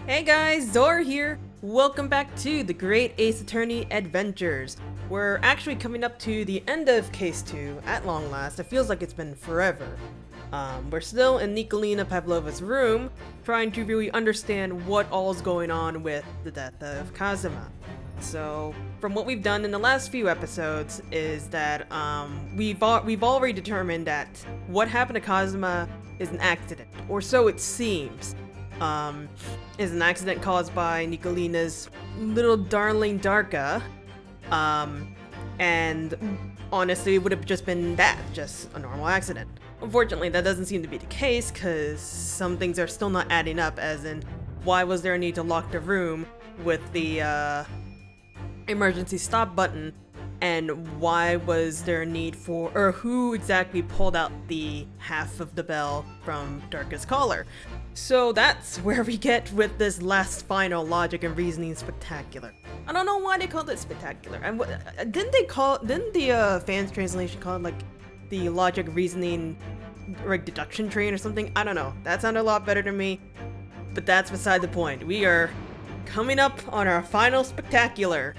Hey guys, Zora here! Welcome back to the Great Ace Attorney Adventures. We're actually coming up to the end of Case 2 at long last. It feels like it's been forever. We're still in Nikolina Pavlova's room, trying to really understand what all's going on with the death of Kazuma. So, from what we've done in the last few episodes is that we've already determined that what happened to Kazuma is an accident, or so it seems. Is an accident caused by Nikolina's little darling Darka. And honestly, it would have just been that, just a normal accident. Unfortunately, that doesn't seem to be the case, because some things are still not adding up, as in, why was there a need to lock the room with the, emergency stop button, and why was there a need for, or who exactly pulled out the half of the bell from Darka's collar? So that's where we get with this last final logic and reasoning spectacular. I don't know why they called it spectacular. And didn't the fans translation call it like the logic reasoning like deduction train or something? I don't know. That sounded a lot better to me. But that's beside the point. We are coming up on our final spectacular.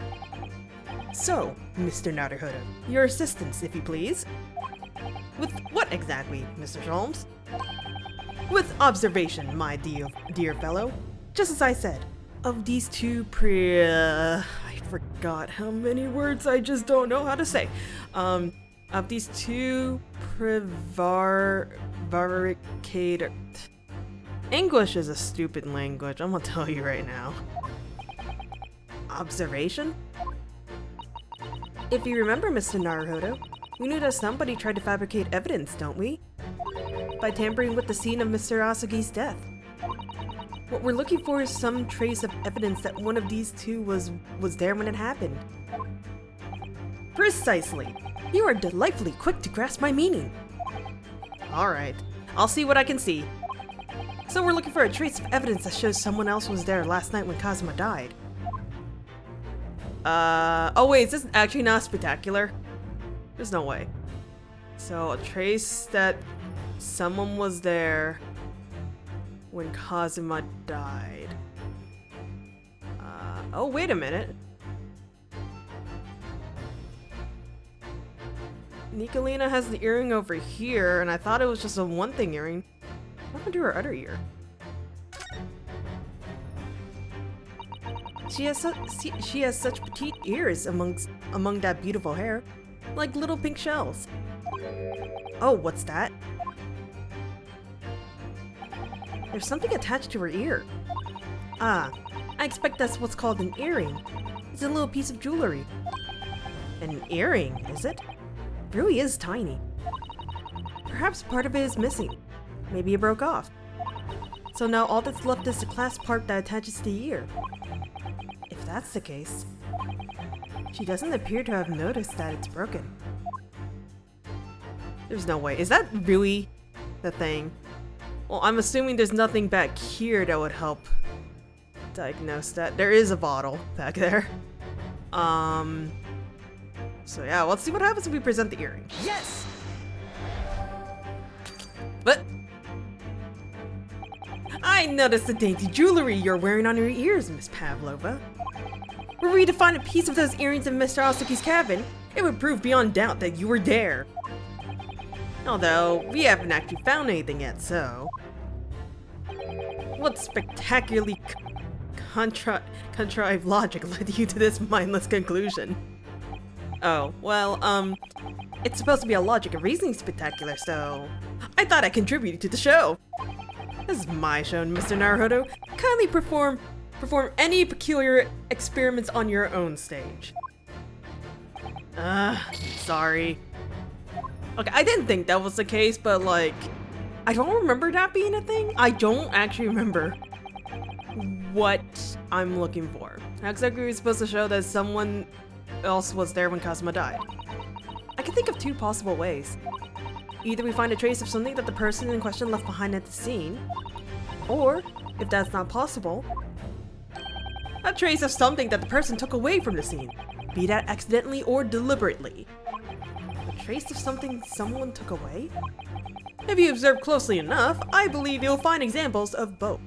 So, Mr. Naruhodo, your assistance, if you please. With what exactly, Mr. Sholmes? With observation, my dear fellow. Just as I said, of these two I forgot how many words I just don't know how to say. Of these two prevaricator. English is a stupid language, I'm gonna tell you right now. Observation? If you remember, Mr. Naruhodo, we knew that somebody tried to fabricate evidence, don't we? By tampering with the scene of Mr. Yurasaki's death. What we're looking for is some trace of evidence that one of these two was there when it happened. Precisely! You are delightfully quick to grasp my meaning. Alright, I'll see what I can see. So we're looking for a trace of evidence that shows someone else was there last night when Kazuma died. Oh wait, is this actually not spectacular? There's no way. So a trace that someone was there when Kazuma died. Oh, wait a minute. Nikolina has the earring over here, and I thought it was just a one-thing earring. What happened to her other ear? She has such petite ears among that beautiful hair, like little pink shells. Oh, what's that? There's something attached to her ear. Ah, I expect that's what's called an earring. It's a little piece of jewelry. An earring, is it? It really is tiny. Perhaps part of it is missing. Maybe it broke off. So now all that's left is the clasp part that attaches to the ear. If that's the case, she doesn't appear to have noticed that it's broken. There's no way. Is that really the thing? Well, I'm assuming there's nothing back here that would help diagnose that. There is a bottle back there. So yeah, let's see what happens if we present the earring. Yes! But I noticed the dainty jewelry you're wearing on your ears, Miss Pavlova. Were we to find a piece of those earrings in Mr. Yurasaki's cabin, it would prove beyond doubt that you were there. Although, we haven't actually found anything yet, so... What spectacularly contrived logic led you to this mindless conclusion? Oh, well, it's supposed to be a logic and reasoning spectacular, so... I thought I contributed to the show! This is my show, Mr. Naruhodo. Kindly perform any peculiar experiments on your own stage. Sorry. Okay, I didn't think that was the case, but like, I don't remember that being a thing. I don't actually remember what I'm looking for. How exactly are we supposed to show that someone else was there when Kazuma died? I can think of two possible ways. Either we find a trace of something that the person in question left behind at the scene, or, if that's not possible, a trace of something that the person took away from the scene, be that accidentally or deliberately. A trace of something someone took away? If you observe closely enough, I believe you'll find examples of both.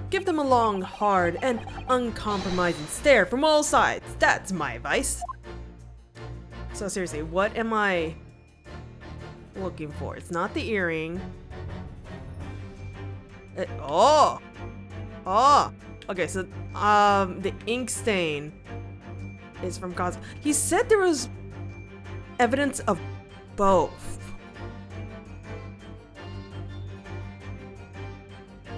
Give them a long, hard, and uncompromising stare from all sides. That's my advice. So seriously, what am I looking for? It's not the earring. Oh! Okay, so the ink stain is from cause. He said there was evidence of both.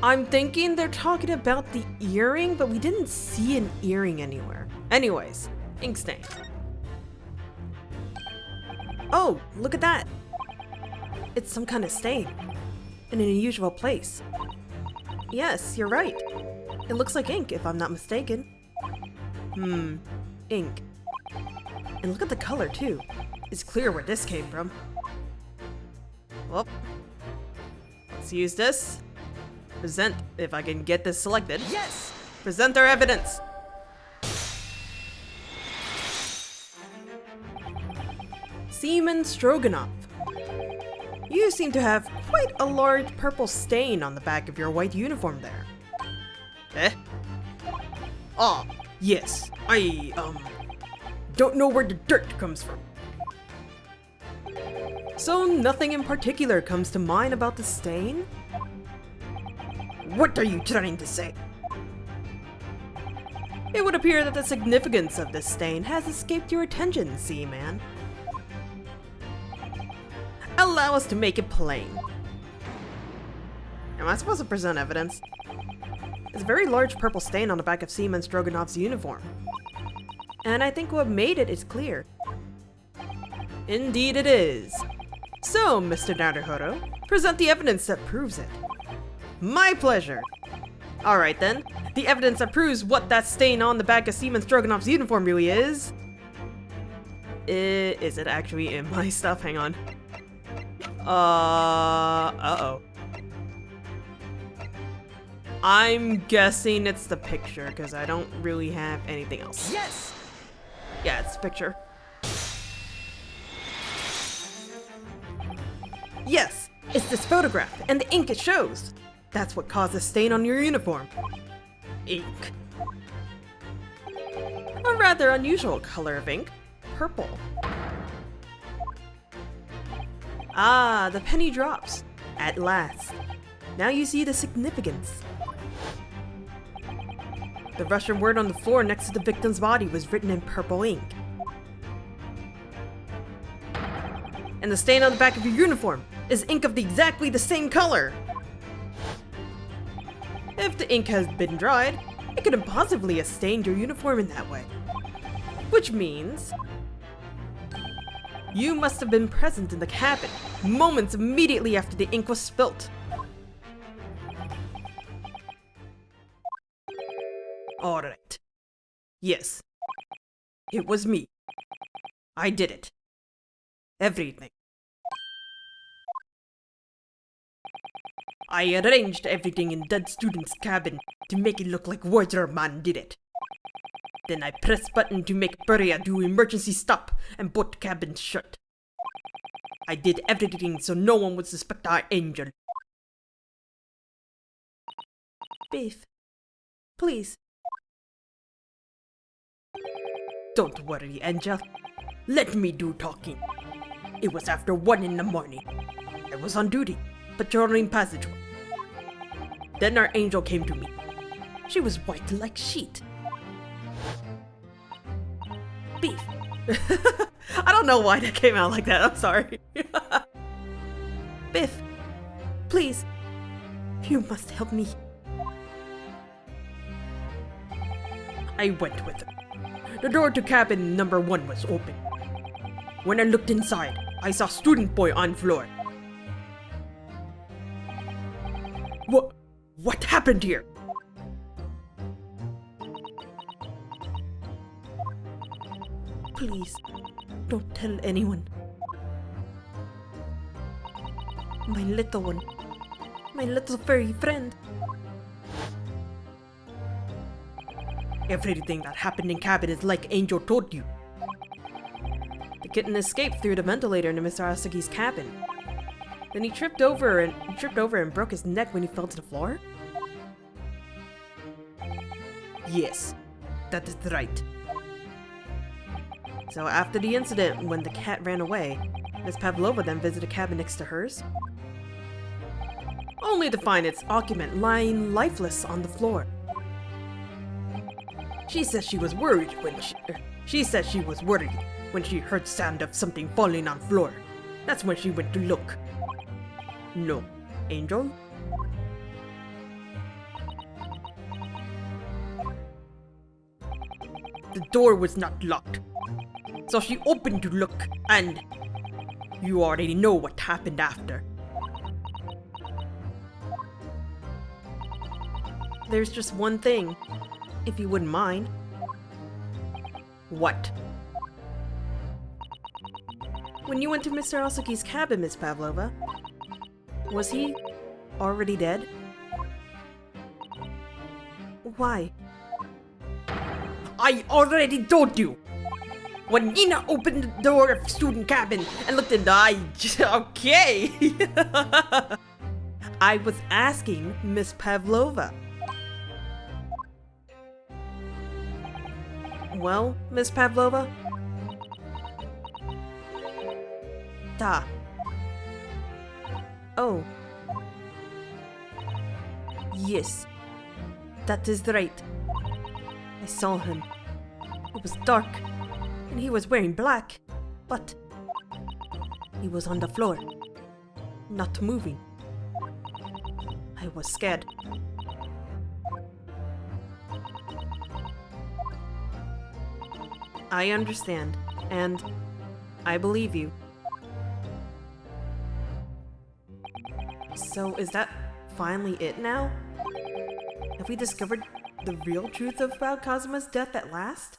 I'm thinking they're talking about the earring, but we didn't see an earring anywhere. Anyways, ink stain. Oh, look at that. It's some kind of stain in an unusual place. Yes, you're right. It looks like ink, if I'm not mistaken. Ink. And look at the color, too. It's clear where this came from. Well, let's use this. Present, if I can get this selected. Yes! Present our evidence! Seaman Stroganoff. You seem to have quite a large purple stain on the back of your white uniform there. Eh? Ah, yes. I, don't know where the dirt comes from. So nothing in particular comes to mind about the stain? What are you trying to say? It would appear that the significance of this stain has escaped your attention, Seaman. Allow us to make it plain. Am I supposed to present evidence? It's a very large purple stain on the back of Seaman Stroganoff's uniform. And I think what made it is clear. Indeed it is. So, Mr. Naruhodo, present the evidence that proves it. My pleasure. Alright then, the evidence that proves what that stain on the back of Seaman Stroganoff's uniform really is. Is it actually in my stuff? Hang on. Uh-oh. I'm guessing it's the picture, because I don't really have anything else. Yes! Yeah, it's the picture. Yes! It's this photograph, and the ink it shows. That's what caused the stain on your uniform. Ink. A rather unusual color of ink. Purple. Ah, the penny drops. At last. Now you see the significance. The Russian word on the floor next to the victim's body was written in purple ink. And the stain on the back of your uniform is ink of exactly the same color. If the ink has been dried, it could impossibly have stained your uniform in that way. Which means you must have been present in the cabin moments immediately after the ink was spilt. Alright. Yes. It was me. I did it. Everything. I arranged everything in that student's cabin to make it look like Waterman did it. Then I pressed button to make Burya do emergency stop and both cabins shut. I did everything so no one would suspect our angel. Beef. Please. Don't worry, Angel. Let me do talking. It was after 1 in the morning. I was on duty, patrolling passageway. Then our angel came to me. She was white like sheet. Beef. I don't know why that came out like that, I'm sorry. Biff, please, you must help me. I went with her. The door to cabin number 1 was open. When I looked inside, I saw student boy on floor. What happened here? Please, don't tell anyone. My little one. My little furry friend. Everything that happened in cabin is like Angel told you. The kitten escaped through the ventilator into Mr. Yurasaki's cabin. Then he tripped over and broke his neck when he fell to the floor? Yes, that is right. So after the incident when the cat ran away, Miss Pavlova then visited a cabin next to hers, only to find its occupant lying lifeless on the floor. She said she was worried when she heard sound of something falling on floor. That's when she went to look. No, Angel? The door was not locked, so she opened to look, and you already know what happened after. There's just one thing, if you wouldn't mind. What? When you went to Mr. Yurasaki's cabin, Miss Pavlova, was he already dead? Why? I already told you! When Nina opened the door of the student cabin and looked in the eye, okay! I was asking Miss Pavlova. Well, Miss Pavlova? Da. Oh. Yes. That is right. I saw him. It was dark, and he was wearing black, but he was on the floor, not moving. I was scared. I understand, and I believe you. So is that finally it now? Have we discovered the real truth about Kazuma's death at last?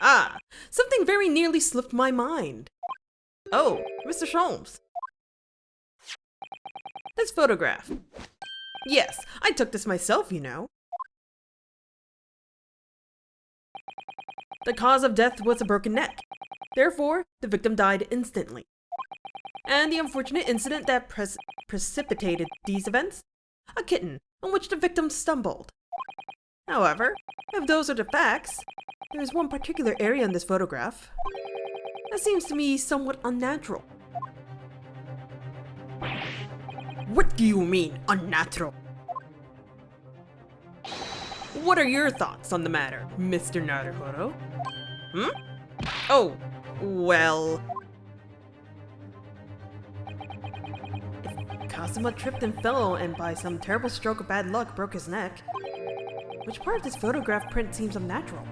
Ah, something very nearly slipped my mind. Oh, Mr. Sholmes. This photograph. Yes, I took this myself, you know. The cause of death was a broken neck. Therefore, the victim died instantly. And the unfortunate incident that precipitated these events? A kitten on which the victim stumbled. However, if those are the facts, there is one particular area in this photograph that seems to me somewhat unnatural. What do you mean, unnatural? What are your thoughts on the matter, Mr. Naruhodo? Oh, well... If Kazuma tripped and fell and by some terrible stroke of bad luck broke his neck, which part of this photograph print seems unnatural?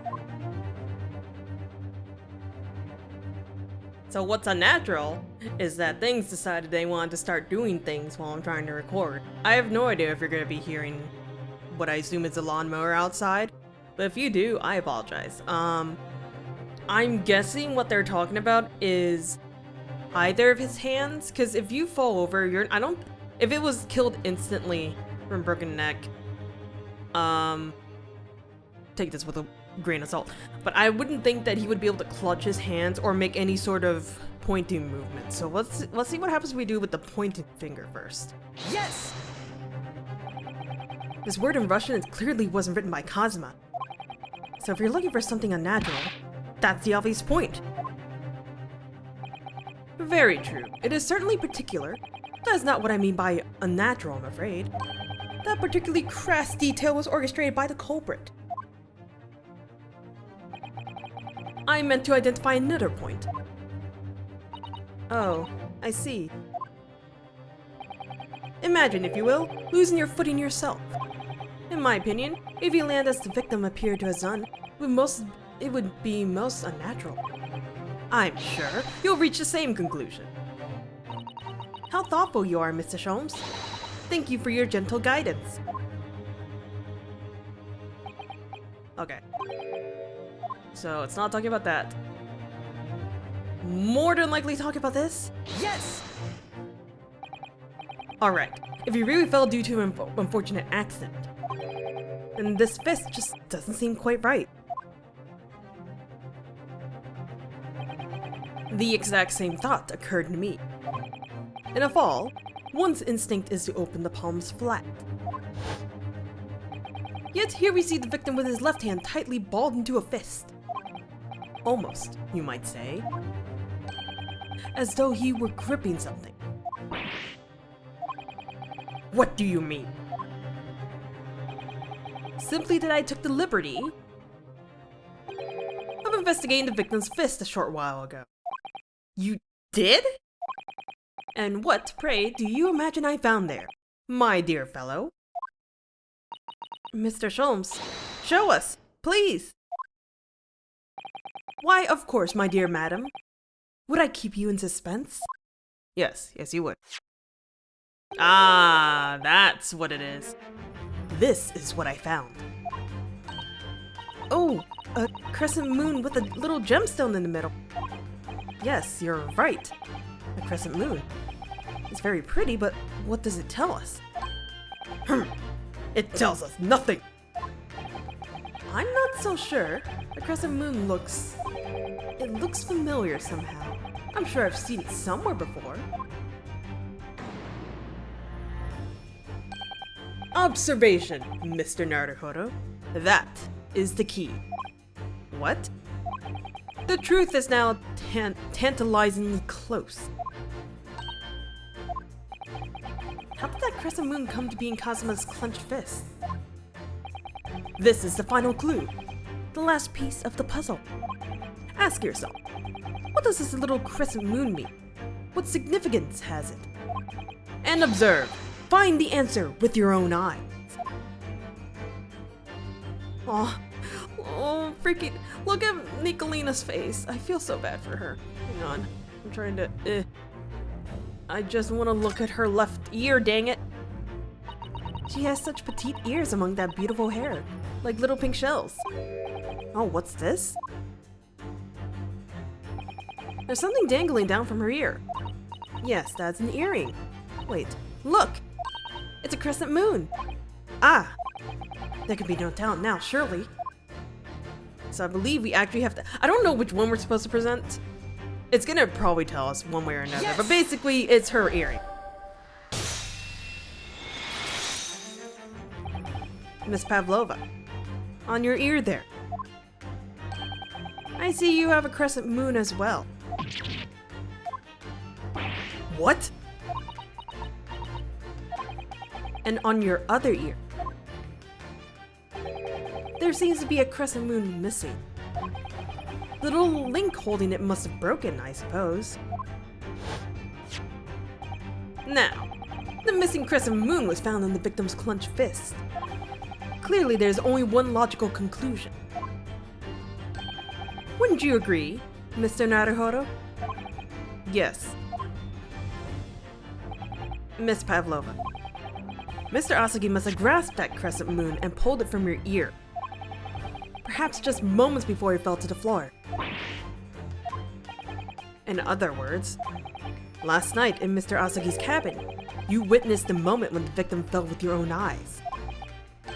So what's unnatural is that things decided they wanted to start doing things while I'm trying to record. I have no idea if you're going to be hearing what I assume is a lawnmower outside, but if you do, I apologize. I'm guessing what they're talking about is either of his hands, because if you fall over, if it was killed instantly from broken neck, take this with a grain of salt, but I wouldn't think that he would be able to clutch his hands or make any sort of pointing movement. So let's see what happens if we do with the pointing finger first. Yes! This word in Russian clearly wasn't written by Kazuma. So if you're looking for something unnatural, that's the obvious point. Very true. It is certainly particular. That is not what I mean by unnatural, I'm afraid. That particularly crass detail was orchestrated by the culprit. I meant to identify another point. Oh, I see. Imagine, if you will, losing your footing yourself. In my opinion, if you land as the victim appeared to have done, it would be most unnatural. I'm sure you'll reach the same conclusion. How thoughtful you are, Mr. Sholmes. Thank you for your gentle guidance. Okay. So it's not talking about that. More than likely talking about this? Yes! Alright, if he really fell due to an unfortunate accident, then this fist just doesn't seem quite right. The exact same thought occurred to me. In a fall, one's instinct is to open the palms flat. Yet here we see the victim with his left hand tightly balled into a fist. Almost, you might say. As though he were gripping something. What do you mean? Simply that I took the liberty of investigating the victim's fist a short while ago. You did? And what, pray, do you imagine I found there, my dear fellow? Mr. Sholmes, show us, please! Why, of course, my dear madam. Would I keep you in suspense? Yes, you would. Ah, that's what it is. This is what I found. Oh, a crescent moon with a little gemstone in the middle. Yes, you're right. A crescent moon. It's very pretty, but what does it tell us? It tells us nothing. I'm not so sure. A crescent moon looks familiar somehow. I'm sure I've seen it somewhere before. Observation, Mr. Naruhodo. That is the key. What? The truth is now tantalizingly close. How did that crescent moon come to be in Kazuma's clenched fist? This is the final clue. The last piece of the puzzle. Ask yourself, what does this little crescent moon mean? What significance has it? And observe. Find the answer with your own eyes. Oh, freaking, look at Nicolina's face. I feel so bad for her. Hang on, I'm trying to, I just want to look at her left ear, dang it. She has such petite ears among that beautiful hair, like little pink shells. Oh, what's this? There's something dangling down from her ear. Yes, that's an earring. Wait, look! It's a crescent moon! Ah! There can be no doubt now, surely. So I believe we actually have to— I don't know which one we're supposed to present. It's gonna probably tell us one way or another, yes! But basically, it's her earring. Miss Pavlova, on your ear there. I see you have a crescent moon as well. What? And on your other ear, there seems to be a crescent moon missing. The little link holding it must have broken, I suppose. Now, the missing crescent moon was found in the victim's clenched fist. Clearly, there's only one logical conclusion. Wouldn't you agree, Mr. Naruhodo? Yes. Miss Pavlova, Mr. Asagi must have grasped that crescent moon and pulled it from your ear. Perhaps just moments before he fell to the floor. In other words, last night in Mr. Asagi's cabin, you witnessed the moment when the victim fell with your own eyes.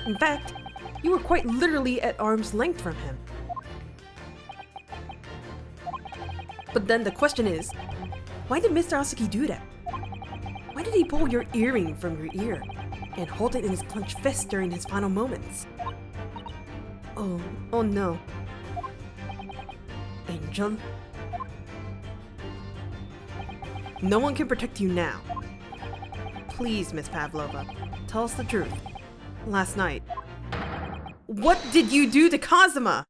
In fact, you were quite literally at arm's length from him. But then the question is, why did Mr. Asagi do that? Why did he pull your earring from your ear and hold it in his clenched fist during his final moments? Oh no. Angel? No one can protect you now. Please, Miss Pavlova, tell us the truth. Last night, what did you do to Kazuma?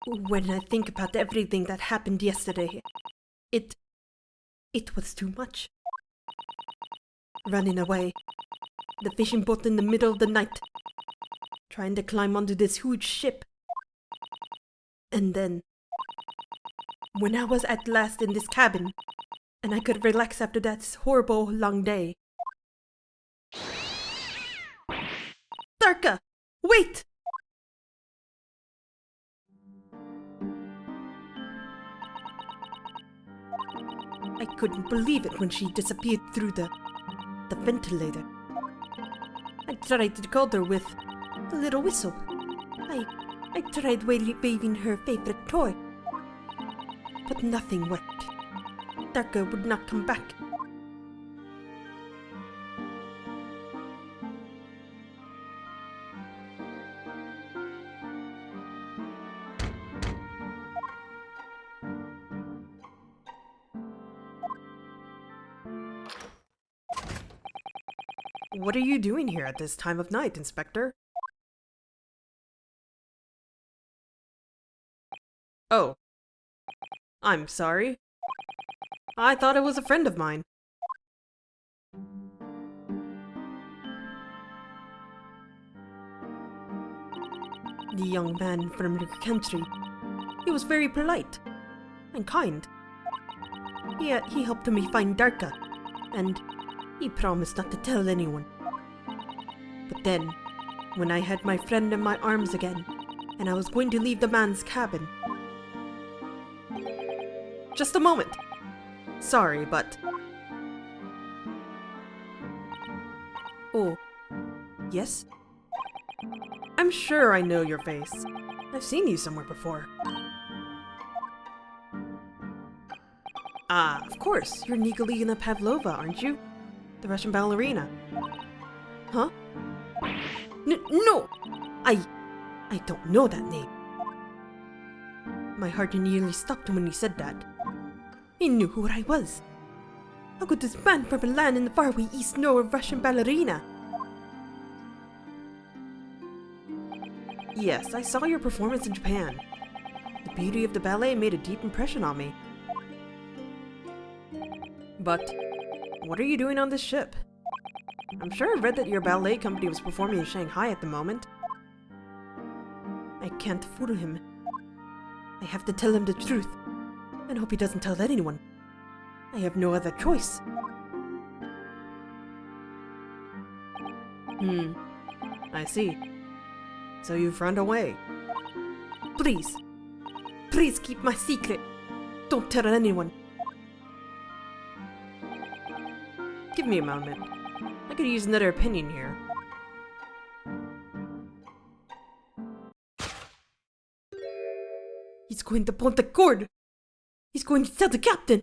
When I think about everything that happened yesterday, it was too much. Running away, the fishing boat in the middle of the night, trying to climb onto this huge ship. And then, when I was at last in this cabin, and I could relax after that horrible long day. Tarka! Wait! I couldn't believe it when she disappeared through the ventilator. I tried to call her with the little whistle. I I tried waving her favorite toy, but nothing worked. Darka would not come back. What are you doing here at this time of night, Inspector? Oh. I'm sorry. I thought it was a friend of mine. The young man from the country. He was very polite and kind. He helped me find Darka, and he promised not to tell anyone. But then, when I had my friend in my arms again, and I was going to leave the man's cabin... Just a moment. Sorry, but... Oh. Yes? I'm sure I know your face. I've seen you somewhere before. Ah, of course. You're Nikolina Pavlova, aren't you? The Russian ballerina. Huh? No! I don't know that name. My heart nearly stopped when he said that. He knew who I was. How could this man from a land in the faraway east know a Russian ballerina? Yes, I saw your performance in Japan. The beauty of the ballet made a deep impression on me. But what are you doing on this ship? I'm sure I read that your ballet company was performing in Shanghai at the moment. I can't fool him. I have to tell him the truth, and hope he doesn't tell anyone. I have no other choice. I see. So you've run away. Please. Please keep my secret. Don't tell anyone. Give me a moment. I could use another opinion here. He's going to pull the cord. He's going to tell the captain.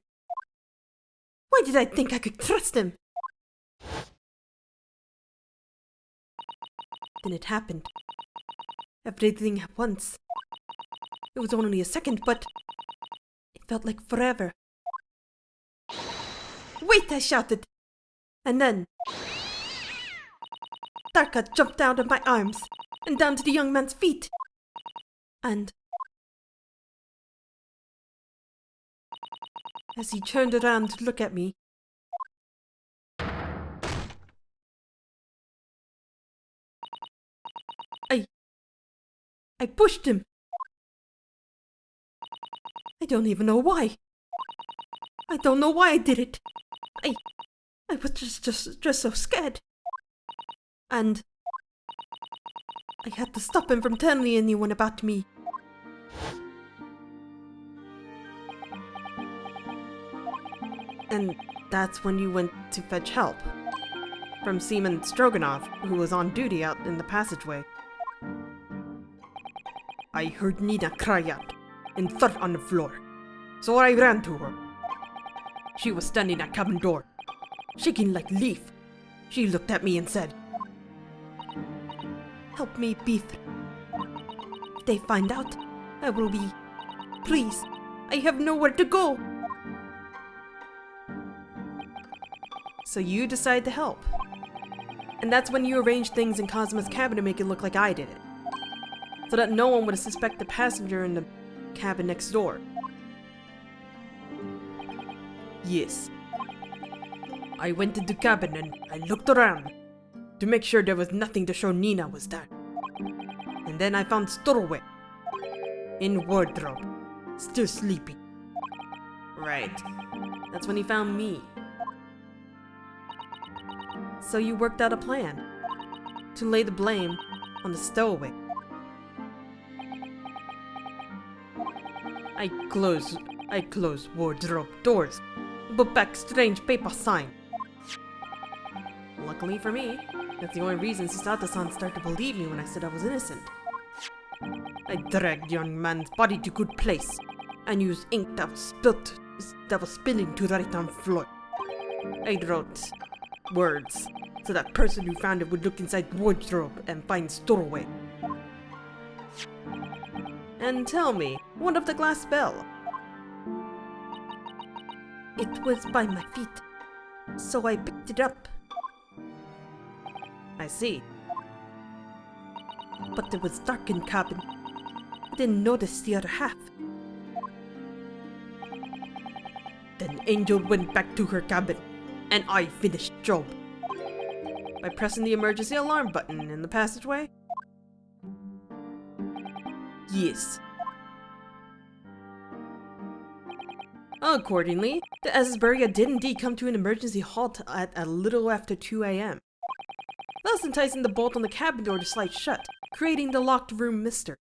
Why did I think I could trust him? Then it happened. Everything at once. It was only a second, but it felt like forever. Wait, I shouted. And then Darka jumped out of my arms and down to the young man's feet. And as he turned around to look at me, I pushed him. I don't even know why. I don't know why I did it. I was just so scared. And I had to stop him from telling anyone about me. And that's when you went to fetch help from Seaman Stroganoff, who was on duty out in the passageway. I heard Nina cry out and thud on the floor, so I ran to her. She was standing at cabin door, shaking like a leaf. She looked at me and said, "Help me, Beef. If they find out, I will be... Please, I have nowhere to go." So you decide to help. And that's when you arranged things in Cosmo's cabin to make it look like I did it, so that no one would suspect the passenger in the cabin next door. Yes. I went into the cabin and I looked around to make sure there was nothing to show Nina was there. And then I found Storoway in wardrobe, still sleeping. Right. That's when he found me. So you worked out a plan to lay the blame on the stowaway. I closed wardrobe doors, put back strange paper sign. Luckily for me, that's the only reason Susato-san started to believe me when I said I was innocent. I dragged the young man's body to good place and used ink that was spilling to the right-hand floor. I wrote words so that person who found it would look inside the wardrobe and find stowaway. And tell me, what of the glass bell? It was by my feet, so I picked it up. I see. But it was dark in cabin. I didn't notice the other half. Then Angel went back to her cabin, and I finished job. By pressing the emergency alarm button in the passageway? Yes. Accordingly, the SS Burya did indeed come to an emergency halt at a little after 2 a.m. thus enticing the bolt on the cabin door to slide shut, creating the locked room mystery.